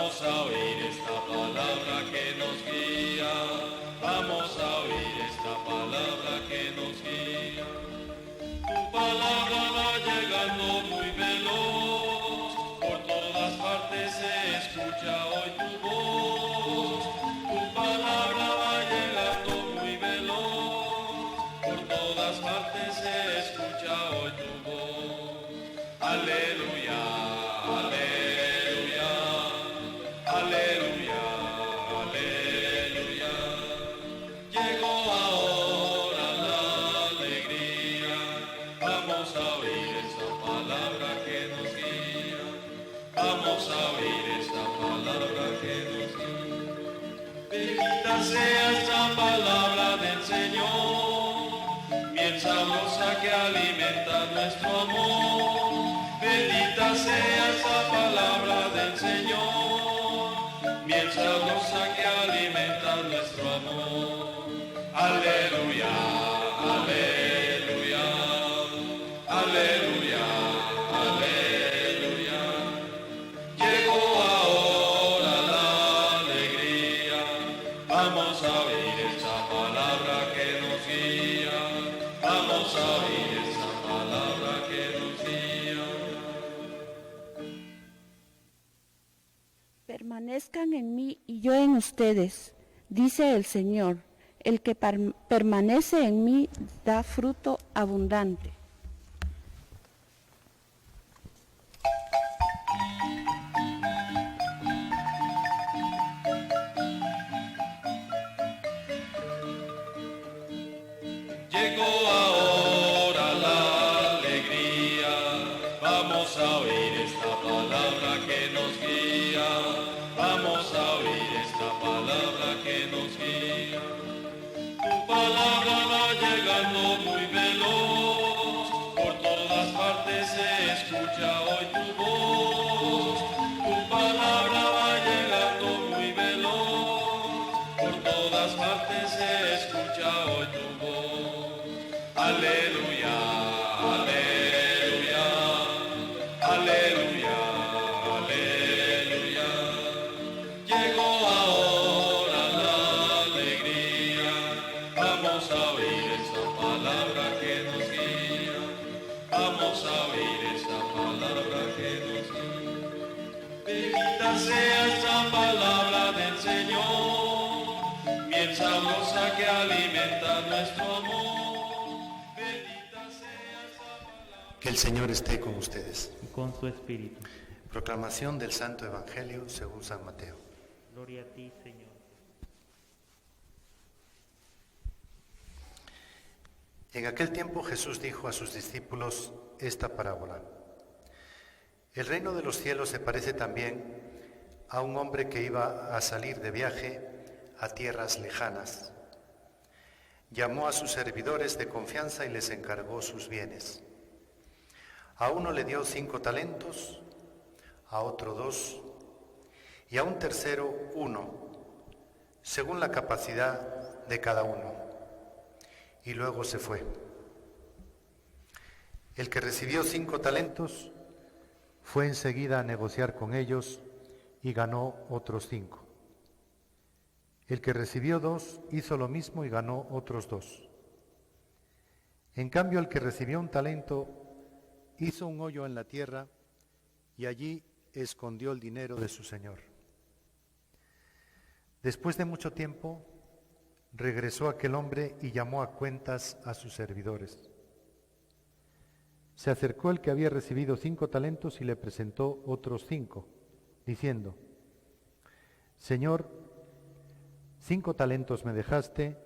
Vamos a oír esta palabra que nos guía. Vamos a oír esta palabra que nos guía. Tu palabra va llegando muy veloz. Por todas partes se escucha hoy tu voz. Tu palabra va llegando muy veloz. Por todas partes se escucha hoy tu voz. Aleluya, aleluya, aleluya, aleluya. Llegó ahora la alegría. Vamos a oír esta palabra que nos guía. Vamos a oír esta palabra que nos guía. Bendita sea esta palabra del Señor, miel sabrosa que alimenta nuestro amor. Bendita sea esa palabra del Señor, miel sabrosa que alimenta nuestro amor. Aleluya, aleluya, aleluya, aleluya. Llegó ahora la alegría. Vamos a oír esa palabra que nos guía. Vamos a oír esa palabra que nos guía. Permanezcan en mí y yo en ustedes, dice el Señor. El que permanece en mí da fruto abundante. Llegó ahora la alegría. Vamos a oír esta palabra que nos guía. Vamos a oír esta palabra que nos guía. Tu palabra va llegando muy veloz. Por todas partes se escucha hoy tu voz. Tu palabra va llegando muy veloz. Por todas partes se escucha hoy tu voz. Aleluya, aleluya, aleluya, aleluya. Llegó ahora la alegría. Vamos a oír esta palabra que nos guía. Vamos a oír esta palabra que nos guía. Bendita sea esta palabra del Señor, miel sabrosa que alimenta nuestro amor. Que el Señor esté con ustedes. Y con su espíritu. Proclamación del Santo Evangelio según San Mateo. Gloria a ti, Señor. En aquel tiempo Jesús dijo a sus discípulos esta parábola. El reino de los cielos se parece también a un hombre que iba a salir de viaje a tierras lejanas. Llamó a sus servidores de confianza y les encargó sus bienes. A uno le dio 5 talentos, a otro 2, y a un tercero 1, según la capacidad de cada uno. Y luego se fue. El que recibió 5 talentos fue enseguida a negociar con ellos y ganó otros 5. El que recibió 2 hizo lo mismo y ganó otros 2. En cambio, el que recibió un talento hizo un hoyo en la tierra y allí escondió el dinero de su señor. Después de mucho tiempo, regresó aquel hombre y llamó a cuentas a sus servidores. Se acercó el que había recibido 5 talentos y le presentó otros 5, diciendo: Señor, 5 talentos me dejaste,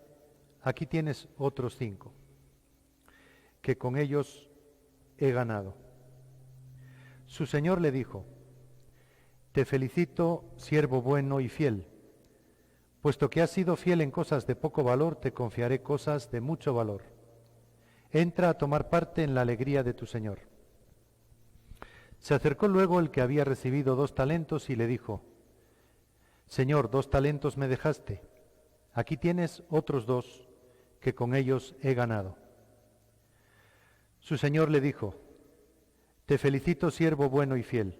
aquí tienes otros 5, que con ellos he ganado. Su señor le dijo: Te felicito, siervo bueno y fiel. Puesto que has sido fiel en cosas de poco valor, te confiaré cosas de mucho valor. Entra a tomar parte en la alegría de tu señor. Se acercó luego el que había recibido 2 talentos y le dijo: Señor, 2 talentos me dejaste, aquí tienes otros 2, que con ellos he ganado. Su señor le dijo: Te felicito, siervo bueno y fiel.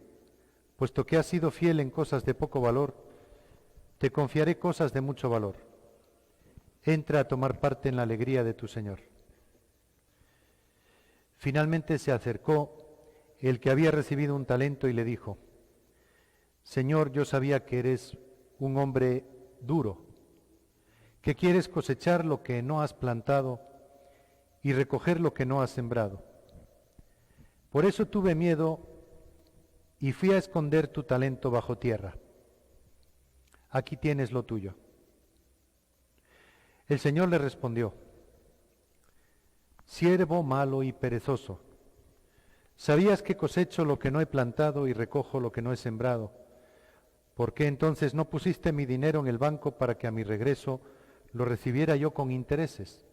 Puesto que has sido fiel en cosas de poco valor, te confiaré cosas de mucho valor. Entra a tomar parte en la alegría de tu Señor. Finalmente se acercó el que había recibido un talento y le dijo: Señor, yo sabía que eres un hombre duro, que quieres cosechar lo que no has plantado y recoger lo que no has sembrado. Por eso tuve miedo y fui a esconder tu talento bajo tierra. Aquí tienes lo tuyo. El Señor le respondió: Siervo malo y perezoso, ¿sabías que cosecho lo que no he plantado y recojo lo que no he sembrado? ¿Por qué entonces no pusiste mi dinero en el banco para que a mi regreso lo recibiera yo con intereses?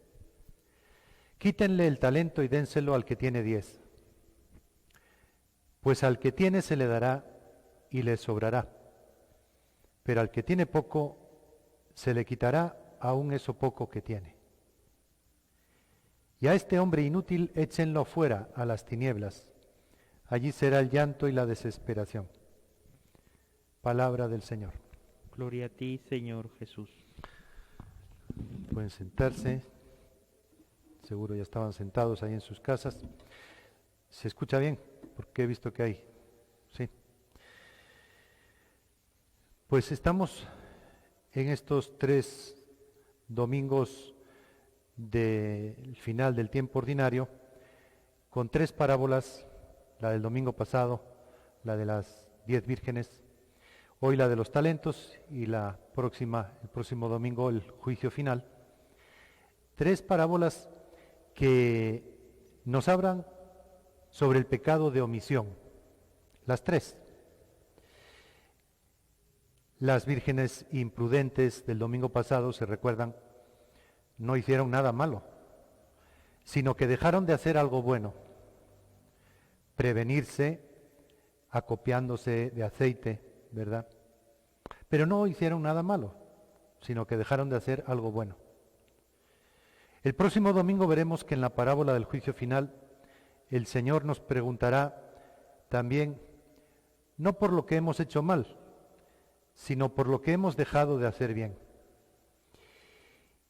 Quítenle el talento y dénselo al que tiene 10. Pues al que tiene se le dará y le sobrará, pero al que tiene poco se le quitará aún eso poco que tiene. Y a este hombre inútil échenlo fuera a las tinieblas, allí será el llanto y la desesperación. Palabra del Señor. Gloria a ti, Señor Jesús. Pueden sentarse, seguro ya estaban sentados ahí en sus casas. ¿Se escucha bien? Porque he visto que hay. Sí. Pues estamos en estos 3 domingos del final del tiempo ordinario con 3 parábolas, la del domingo pasado, la de las 10 vírgenes, hoy la de los talentos y el próximo domingo el juicio final. 3 parábolas que nos hablan sobre el pecado de omisión, las 3. Las vírgenes imprudentes del domingo pasado, se recuerdan, no hicieron nada malo, sino que dejaron de hacer algo bueno, prevenirse acopiándose de aceite, ¿verdad? Pero no hicieron nada malo, sino que dejaron de hacer algo bueno. El próximo domingo veremos que en la parábola del juicio final el Señor nos preguntará también, no por lo que hemos hecho mal, sino por lo que hemos dejado de hacer bien.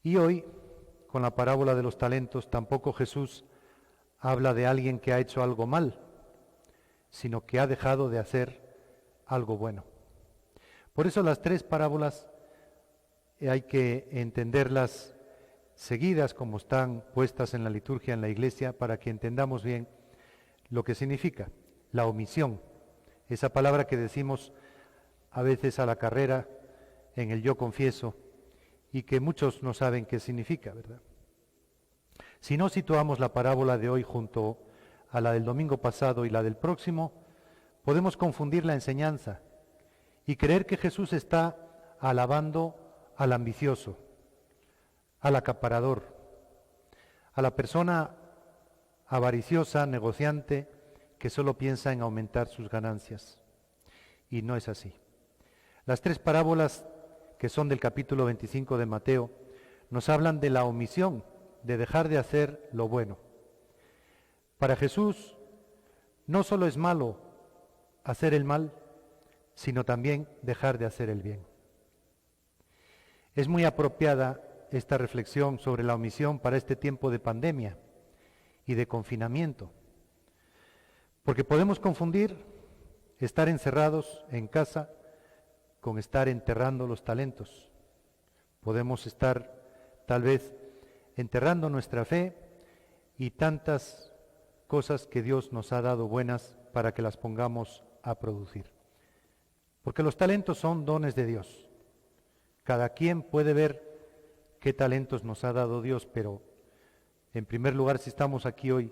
Y hoy, con la parábola de los talentos, tampoco Jesús habla de alguien que ha hecho algo mal, sino que ha dejado de hacer algo bueno. Por eso las 3 parábolas hay que entenderlas seguidas como están puestas en la liturgia en la Iglesia para que entendamos bien lo que significa la omisión, esa palabra que decimos a veces a la carrera en el yo confieso y que muchos no saben qué significa, ¿verdad? Si no situamos la parábola de hoy junto a la del domingo pasado y la del próximo, podemos confundir la enseñanza y creer que Jesús está alabando al ambicioso, al acaparador, a la persona avariciosa, negociante, que solo piensa en aumentar sus ganancias. Y no es así. Las 3 parábolas que son del capítulo 25 de Mateo nos hablan de la omisión, de dejar de hacer lo bueno. Para Jesús no solo es malo hacer el mal, sino también dejar de hacer el bien. Es muy apropiada esta reflexión sobre la omisión para este tiempo de pandemia y de confinamiento, porque podemos confundir estar encerrados en casa con estar enterrando los talentos. Podemos estar tal vez enterrando nuestra fe y tantas cosas que Dios nos ha dado buenas para que las pongamos a producir. Porque los talentos son dones de Dios. Cada quien puede ver qué talentos nos ha dado Dios, pero en primer lugar, si estamos aquí hoy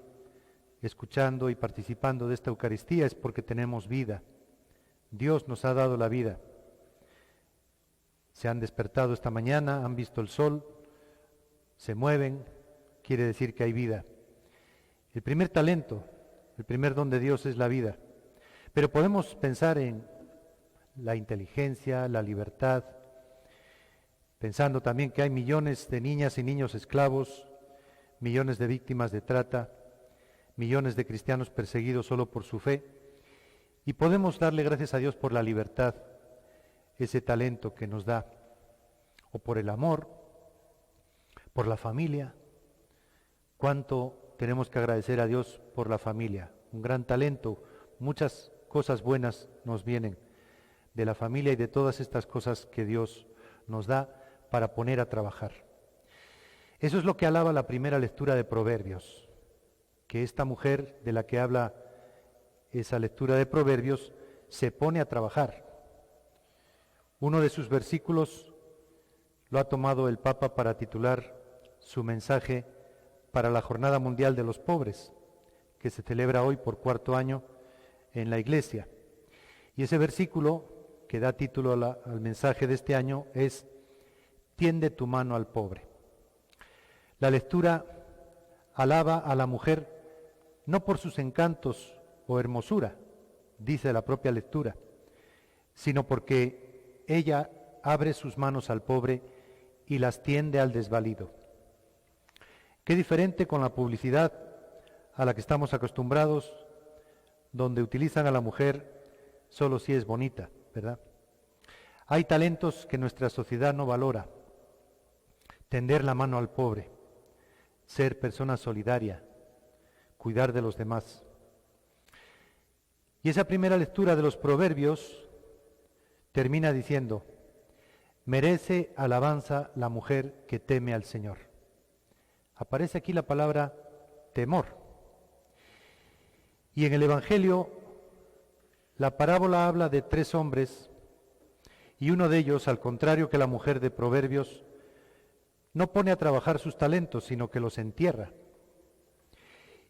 escuchando y participando de esta Eucaristía es porque tenemos vida. Dios nos ha dado la vida. Se han despertado esta mañana, han visto el sol, se mueven, quiere decir que hay vida. El primer talento, el primer don de Dios es la vida. Pero podemos pensar en la inteligencia, la libertad, pensando también que hay millones de niñas y niños esclavos, millones de víctimas de trata, millones de cristianos perseguidos solo por su fe, Y podemos darle gracias a Dios por la libertad, ese talento que nos da, o por el amor, por la familia. Cuánto tenemos que agradecer a Dios por la familia, un gran talento, muchas cosas buenas nos vienen de la familia y de todas estas cosas que Dios nos da para poner a trabajar. Eso es lo que alaba la primera lectura de Proverbios, que esta mujer de la que habla esa lectura de Proverbios se pone a trabajar. Uno de sus versículos lo ha tomado el Papa para titular su mensaje para la Jornada Mundial de los Pobres, que se celebra hoy por cuarto año en la Iglesia. Y ese versículo que da título al mensaje de este año es: tiende tu mano al pobre. La lectura alaba a la mujer no por sus encantos o hermosura, dice la propia lectura, sino porque ella abre sus manos al pobre y las tiende al desvalido. Qué diferente con la publicidad a la que estamos acostumbrados, donde utilizan a la mujer solo si es bonita, ¿verdad? Hay talentos que nuestra sociedad no valora: tender la mano al pobre, ser persona solidaria, cuidar de los demás. Y esa primera lectura de los Proverbios termina diciendo: merece alabanza la mujer que teme al Señor. Aparece aquí la palabra temor. Y en el Evangelio, la parábola habla de 3 hombres, y uno de ellos, al contrario que la mujer de Proverbios, no pone a trabajar sus talentos, sino que los entierra.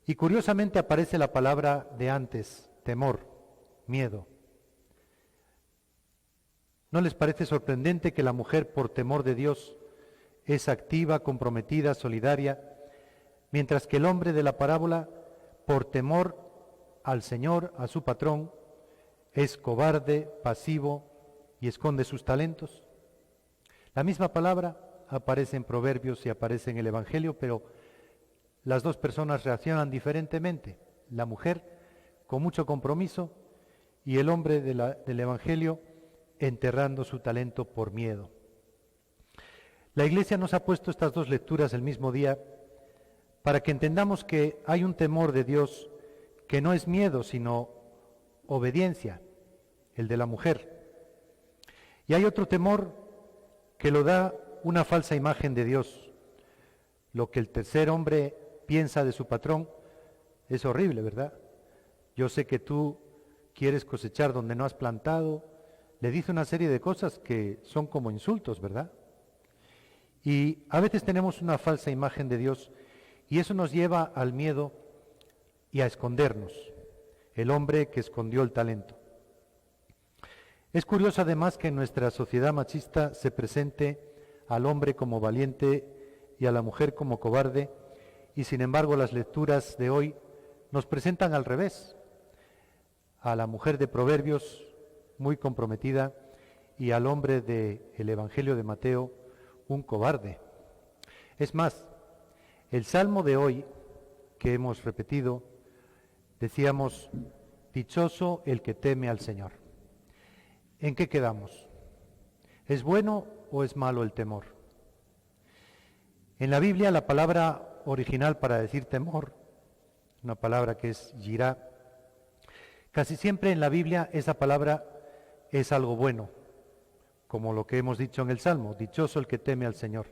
Y curiosamente aparece la palabra de antes, temor, miedo. ¿No les parece sorprendente que la mujer, por temor de Dios, es activa, comprometida, solidaria, mientras que el hombre de la parábola, por temor al Señor, a su patrón, es cobarde, pasivo y esconde sus talentos? La misma palabra aparece en Proverbios y aparece en el Evangelio, pero las dos personas reaccionan diferentemente. La mujer con mucho compromiso y el hombre del Evangelio enterrando su talento por miedo. La Iglesia nos ha puesto estas dos lecturas el mismo día para que entendamos que hay un temor de Dios que no es miedo, sino obediencia, el de la mujer. Y hay otro temor que lo da una falsa imagen de Dios. Lo que el tercer hombre piensa de su patrón es horrible, ¿verdad? Yo sé que tú quieres cosechar donde no has plantado. Le dice una serie de cosas que son como insultos, ¿verdad? Y a veces tenemos una falsa imagen de Dios y eso nos lleva al miedo y a escondernos. El hombre que escondió el talento. Es curioso además que en nuestra sociedad machista se presente al hombre como valiente y a la mujer como cobarde, y sin embargo las lecturas de hoy nos presentan al revés: a la mujer de Proverbios muy comprometida y al hombre del Evangelio de Mateo un cobarde. Es más, el salmo de hoy que hemos repetido, decíamos: dichoso el que teme al Señor. ¿En qué quedamos? ¿Es bueno o es malo el temor? En la Biblia la palabra original para decir temor, una palabra que es yirá, casi siempre en la Biblia esa palabra es algo bueno, como lo que hemos dicho en el Salmo: dichoso el que teme al Señor.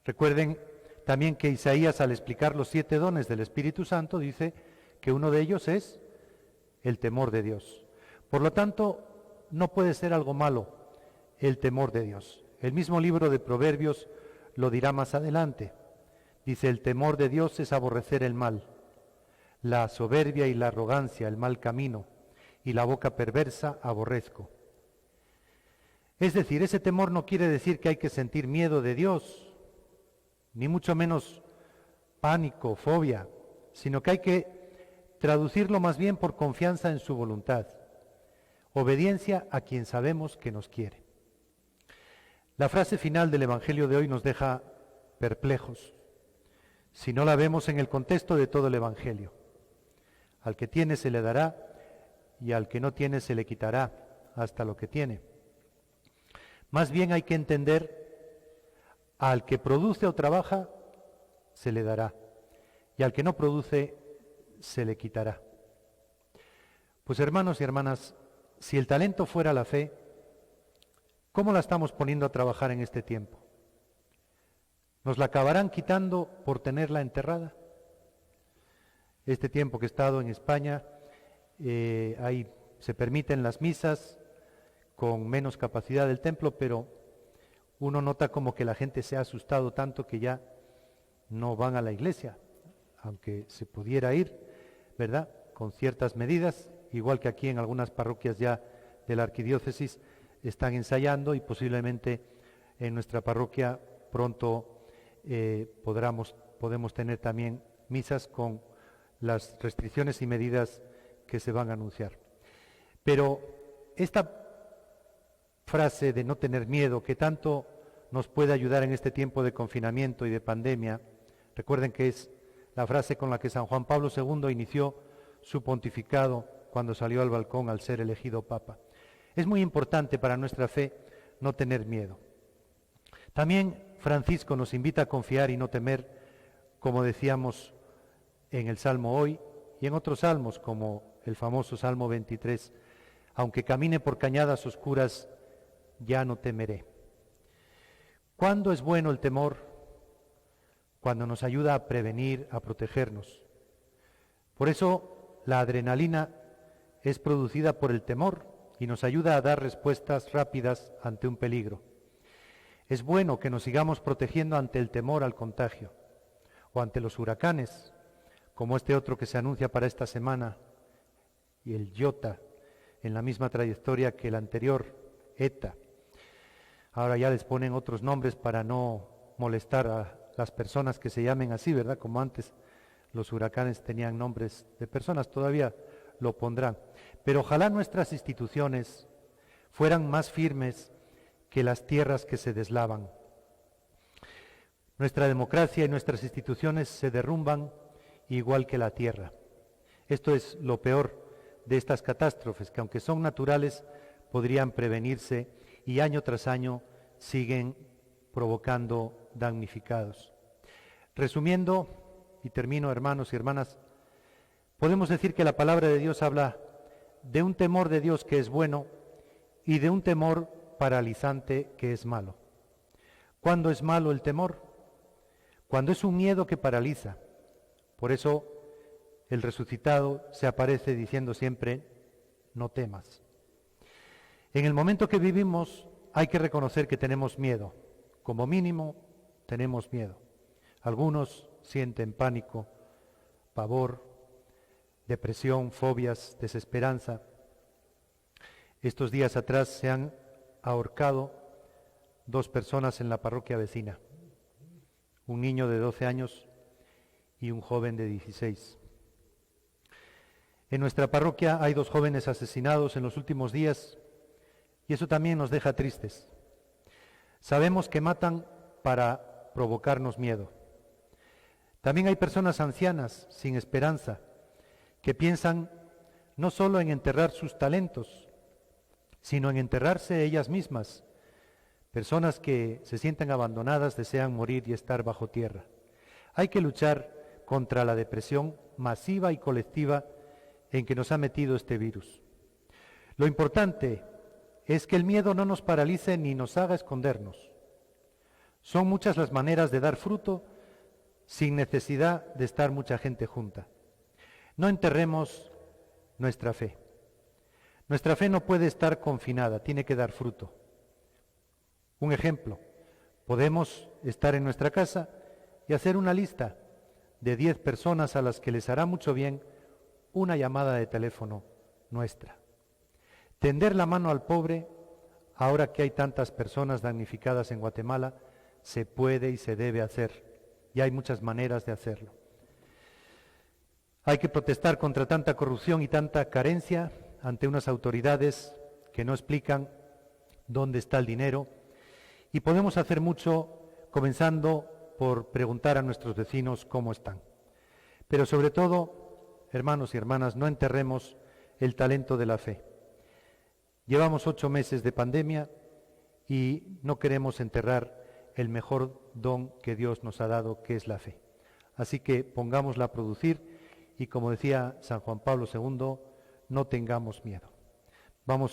Recuerden también que Isaías, al explicar los 7 dones del Espíritu Santo, dice que uno de ellos es el temor de Dios. Por lo tanto, no puede ser algo malo el temor de Dios. El mismo libro de Proverbios lo dirá más adelante. Dice: el temor de Dios es aborrecer el mal, la soberbia y la arrogancia, el mal camino, y la boca perversa aborrezco. Es decir, ese temor no quiere decir que hay que sentir miedo de Dios, ni mucho menos pánico, fobia, sino que hay que traducirlo más bien por confianza en su voluntad, obediencia a quien sabemos que nos quiere. La frase final del Evangelio de hoy nos deja perplejos, si no la vemos en el contexto de todo el Evangelio. Al que tiene se le dará y al que no tiene se le quitará hasta lo que tiene. Más bien hay que entender, al que produce o trabaja se le dará y al que no produce se le quitará. Pues hermanos y hermanas, si el talento fuera la fe, ¿cómo la estamos poniendo a trabajar en este tiempo? ¿Nos la acabarán quitando por tenerla enterrada? Este tiempo que he estado en España, ahí se permiten las misas con menos capacidad del templo, pero uno nota como que la gente se ha asustado tanto que ya no van a la iglesia, aunque se pudiera ir, ¿verdad?, con ciertas medidas, igual que aquí en algunas parroquias ya de la arquidiócesis están ensayando y posiblemente en nuestra parroquia pronto podemos tener también misas con las restricciones y medidas que se van a anunciar. Pero esta frase de no tener miedo, que tanto nos puede ayudar en este tiempo de confinamiento y de pandemia, recuerden que es la frase con la que San Juan Pablo II inició su pontificado cuando salió al balcón al ser elegido Papa. Es muy importante para nuestra fe no tener miedo. También Francisco nos invita a confiar y no temer, como decíamos en el Salmo hoy y en otros salmos como el famoso Salmo 23, aunque camine por cañadas oscuras, ya no temeré. ¿Cuándo es bueno el temor? Cuando nos ayuda a prevenir, a protegernos. Por eso la adrenalina es producida por el temor y nos ayuda a dar respuestas rápidas ante un peligro. Es bueno que nos sigamos protegiendo ante el temor al contagio o ante los huracanes, como este otro que se anuncia para esta semana, y el Iota, en la misma trayectoria que el anterior, ETA. Ahora ya les ponen otros nombres para no molestar a las personas que se llamen así, ¿verdad? Como antes los huracanes tenían nombres de personas, todavía lo pondrán. Pero ojalá nuestras instituciones fueran más firmes que las tierras que se deslavan. Nuestra democracia y nuestras instituciones se derrumban igual que la tierra. Esto es lo peor de estas catástrofes, que aunque son naturales, podrían prevenirse y año tras año siguen provocando damnificados. Resumiendo, y termino, hermanos y hermanas, podemos decir que la palabra de Dios habla de un temor de Dios que es bueno y de un temor paralizante que es malo. ¿Cuándo es malo el temor? Cuando es un miedo que paraliza. Por eso el resucitado se aparece diciendo siempre, no temas. En el momento que vivimos hay que reconocer que tenemos miedo. Como mínimo tenemos miedo. Algunos sienten pánico, pavor, depresión, fobias, desesperanza. Estos días atrás se han ahorcado 2 personas en la parroquia vecina, un niño de 12 años y un joven de 16. En nuestra parroquia hay 2 jóvenes asesinados en los últimos días y eso también nos deja tristes. Sabemos que matan para provocarnos miedo. También hay personas ancianas, sin esperanza, que piensan no solo en enterrar sus talentos, sino en enterrarse ellas mismas. Personas que se sienten abandonadas, desean morir y estar bajo tierra. Hay que luchar contra la depresión masiva y colectiva en que nos ha metido este virus. Lo importante es que el miedo no nos paralice ni nos haga escondernos. Son muchas las maneras de dar fruto sin necesidad de estar mucha gente junta. No enterremos nuestra fe. Nuestra fe no puede estar confinada, tiene que dar fruto. Un ejemplo, podemos estar en nuestra casa y hacer una lista de 10 personas a las que les hará mucho bien una llamada de teléfono nuestra. Tender la mano al pobre, ahora que hay tantas personas damnificadas en Guatemala, se puede y se debe hacer, y hay muchas maneras de hacerlo. Hay que protestar contra tanta corrupción y tanta carencia ante unas autoridades que no explican dónde está el dinero, y podemos hacer mucho comenzando por preguntar a nuestros vecinos cómo están. Pero sobre todo, hermanos y hermanas, no enterremos el talento de la fe. Llevamos 8 meses de pandemia y no queremos enterrar el mejor don que Dios nos ha dado, que es la fe. Así que pongámosla a producir y, como decía San Juan Pablo II, no tengamos miedo. Vamos